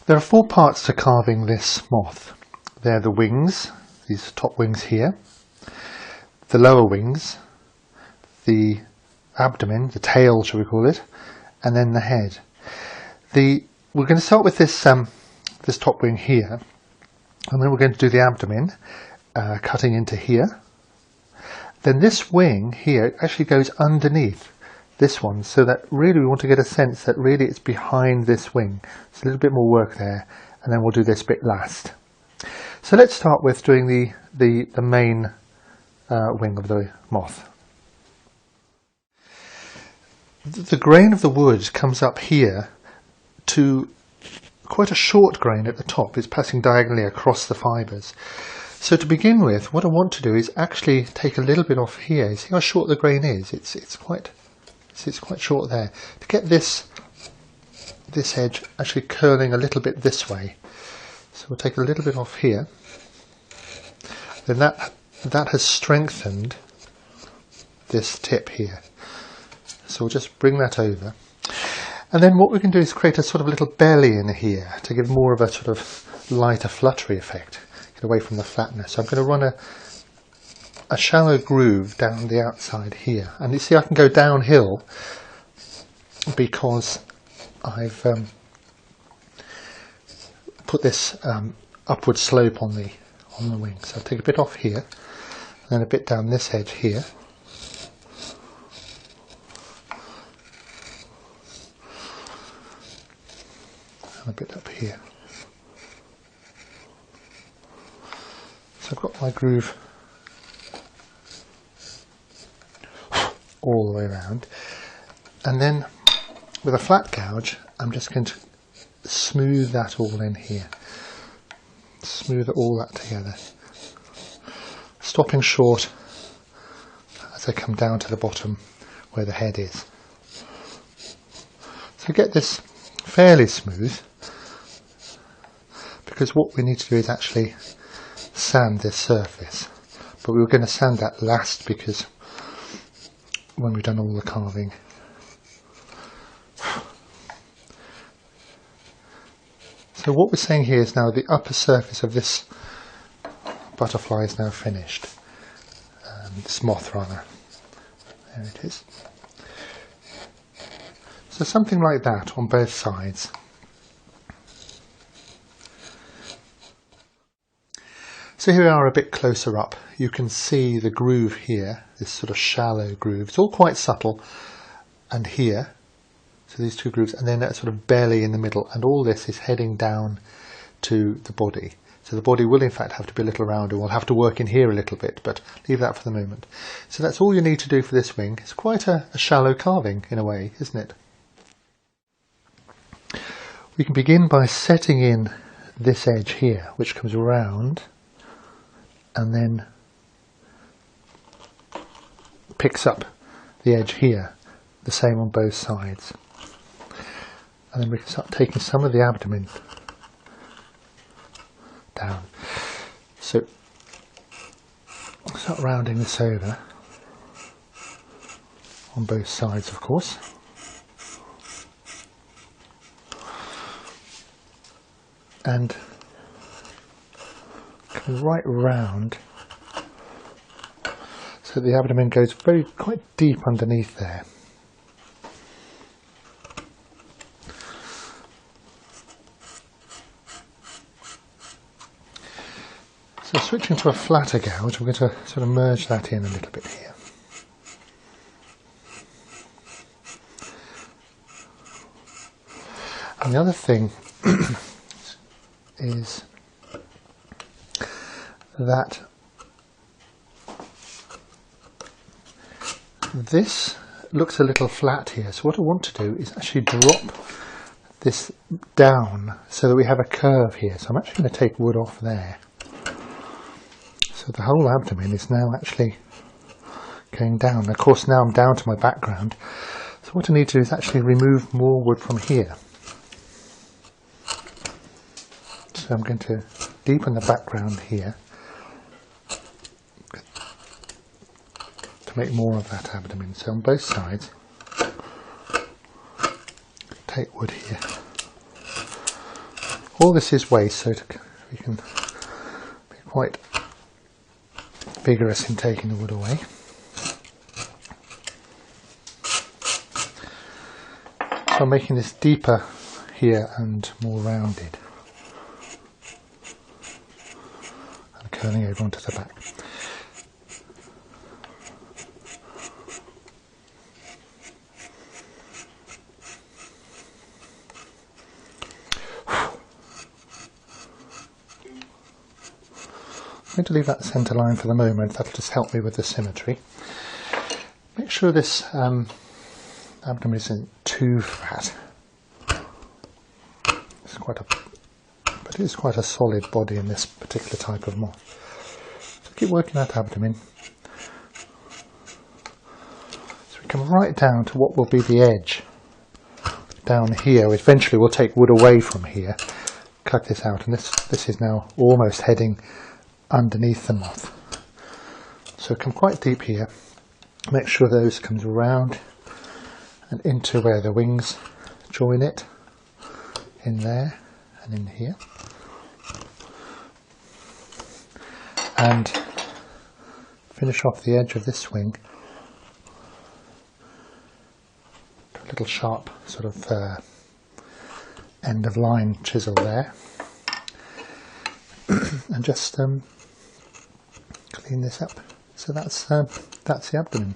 There are four parts to carving this moth. They're the wings, these top wings here, the lower wings, the abdomen, the tail shall we call it, and then the head. We're going to start with this this top wing here, and then we're going to do the abdomen, cutting into here. Then this wing here actually goes underneath this one, so that really we want to get a sense that really it's behind this wing. It's a little bit more work there, and then we'll do this bit last. So let's start with doing the main wing of the moth. The grain of the wood comes up here to quite a short grain at the top. It's passing diagonally across the fibres. So to begin with, what I want to do is actually take a little bit off here. You see how short the grain is? It's quite short there. To get this edge actually curling a little bit this way. So we'll take a little bit off here. Then that has strengthened this tip here. So we'll just bring that over. And then what we can do is create a sort of little belly in here to give more of a sort of lighter fluttery effect. Get away from the flatness. So I'm going to run a shallow groove down the outside here. And you see I can go downhill because I've put this upward slope on the wing. So I'll take a bit off here, and then a bit down this edge here. And a bit up here. So I've got my groove all the way around, and then with a flat gouge I'm just going to smooth that all in here, smooth all that together, stopping short as I come down to the bottom where the head is. So get this fairly smooth, because what we need to do is actually sand this surface, but we were going to sand that last because when we've done all the carving. So what we're saying here is now the upper surface of this butterfly is now finished. This moth rather. There it is. So something like that on both sides. So here we are a bit closer up. You can see the groove here, this sort of shallow groove. It's all quite subtle. And here, so these two grooves, and then that sort of belly in the middle, and all this is heading down to the body. So the body will in fact have to be a little rounder. We'll have to work in here a little bit, but leave that for the moment. So that's all you need to do for this wing. It's quite a shallow carving in a way, isn't it? We can begin by setting in this edge here, which comes around and then picks up the edge here, the same on both sides. And then we can start taking some of the abdomen down. So start rounding this over on both sides, of course. And come right round so the abdomen goes quite deep underneath there. So switching to a flatter gouge, we're going to sort of merge that in a little bit here. And the other thing is that this looks a little flat here, so what I want to do is actually drop this down so that we have a curve here. So I'm actually going to take wood off there. So the whole abdomen is now actually going down. Of course now I'm down to my background, so what I need to do is actually remove more wood from here. So I'm going to deepen the background here to make more of that abdomen. So on both sides, take wood here. All this is waste, so we can be quite vigorous in taking the wood away. So I'm making this deeper here and more rounded, and curling over onto the back. I'm going to leave that centre line for the moment. That'll just help me with the symmetry. Make sure this abdomen isn't too fat. But it is quite a solid body in this particular type of moth. So keep working that abdomen. So we come right down to what will be the edge down here. Eventually we'll take wood away from here, cut this out, and this is now almost heading underneath the moth. So come quite deep here. Make sure those comes around and into where the wings join it, in there and in here, and finish off the edge of this wing. A little sharp sort of end of line chisel there, and just clean this up. So that's the abdomen.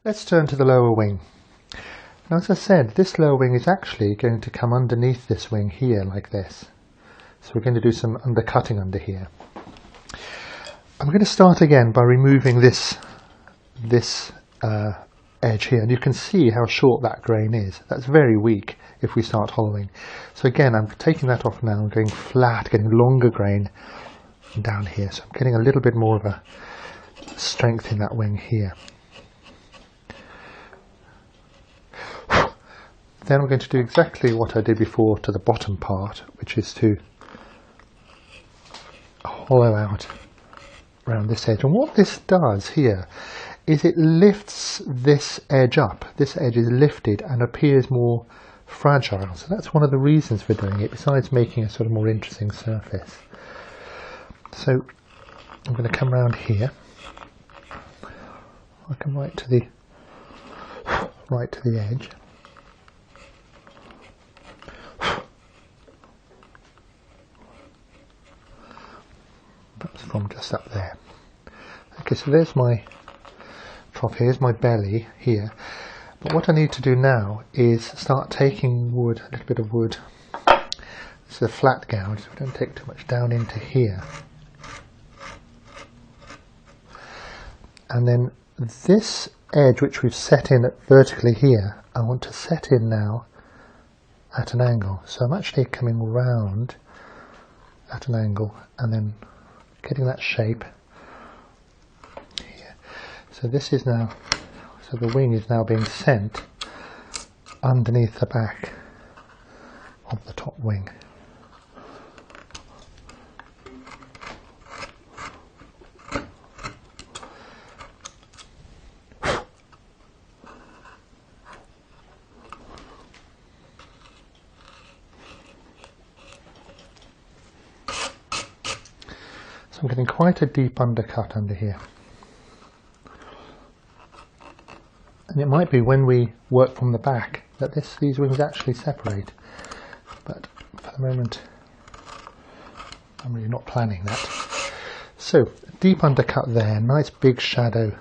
Let's turn to the lower wing. Now, as I said, this lower wing is actually going to come underneath this wing here like this. So we're going to do some undercutting under here. I'm going to start again by removing this edge here, and you can see how short that grain is. That's very weak if we start hollowing. So again, I'm taking that off now and going flat, getting longer grain down here. So I'm getting a little bit more of a strength in that wing here. Then we're going to do exactly what I did before to the bottom part, which is to hollow out around this edge. And what this does here is it lifts this edge up. This edge is lifted and appears more fragile. So that's one of the reasons for doing it, besides making a sort of more interesting surface. So I'm going to come around here. I come right to the edge. Perhaps from just up there. Okay, so there's my top, here's my belly here. But what I need to do now is start taking wood, a little bit of wood. This is a flat gouge, so we don't take too much down into here. And then this edge which we've set in vertically here, I want to set in now at an angle. So I'm actually coming round at an angle and then getting that shape here. So this is now, so the wing is now being sent underneath the back of the top wing. I'm getting quite a deep undercut under here. And it might be when we work from the back that these wings actually separate. But for the moment, I'm really not planning that. So, deep undercut there, nice big shadow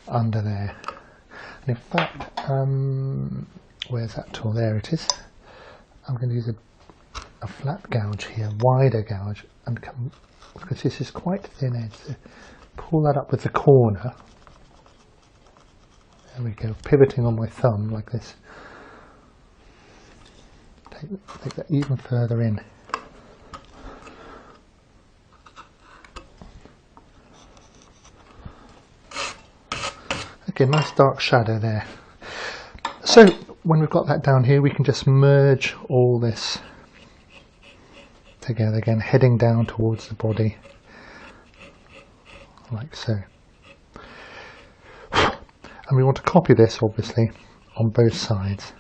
under there. And in fact, where's that tool? There it is. I'm going to use a flat gouge here, wider gouge, and come, because this is quite thin edge, so pull that up with the corner. There we go, pivoting on my thumb like this. Take that even further in. get a nice dark shadow there. So when we've got that down here, we can just merge all this together again, heading down towards the body, like so. And we want to copy this obviously on both sides.